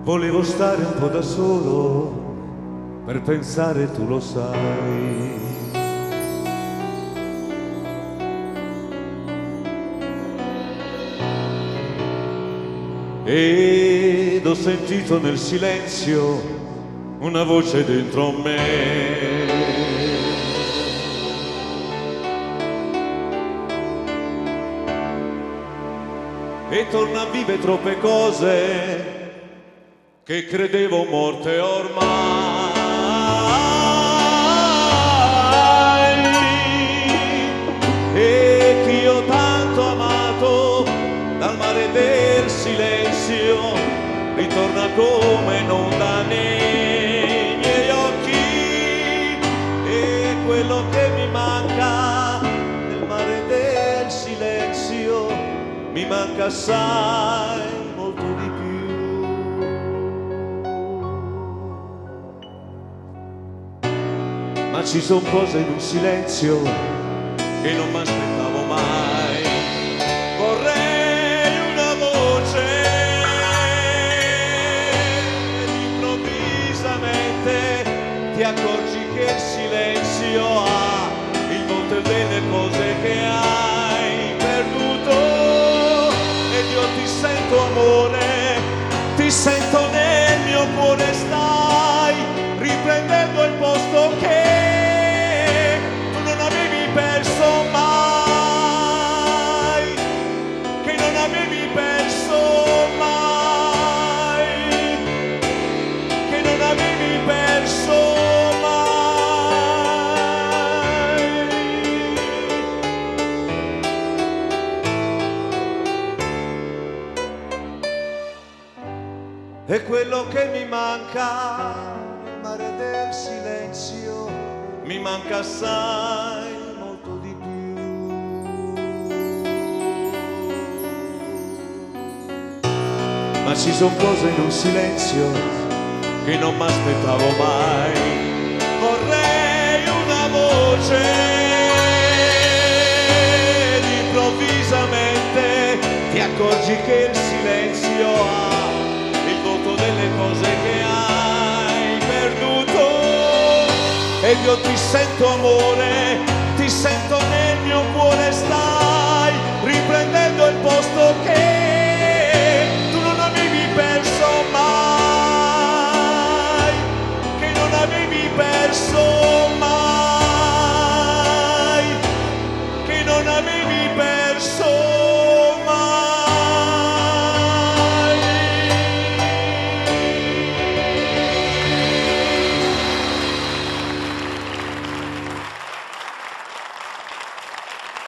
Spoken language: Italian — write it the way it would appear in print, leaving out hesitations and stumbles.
Volevo stare un po' da solo per pensare, tu lo sai. Ed ho sentito nel silenzio una voce dentro me. E torna a vive troppe cose che credevo morte ormai, e che io tanto amato dal mare del silenzio ritorna come un'onda nei miei occhi, e quello che mi manca nel mare del silenzio mi manca assai, molto di più. Ma ci sono cose in un silenzio che non mi aspettavo mai. Vorrei una voce ed improvvisamente ti accorgi che il silenzio ha il volto delle cose che hai perduto, ed io ti sento amore, ti sento nel mio cuore, stai riprendendo il posto che tu non avevi perso mai, che non avevi perso mai, che non avevi perso mai. E quello che mi manca nel mare del silenzio mi manca assai, molto di più. Ma ci sono cose in un silenzio che non mi aspettavo mai. Vorrei una voce ed improvvisamente ti accorgi che il silenzio ha il voto delle cose che hai perduto, ed io ti sento amore, ti sento nel mio cuore, stai riprendendo il posto che tu non avevi perso mai, che non avevi perso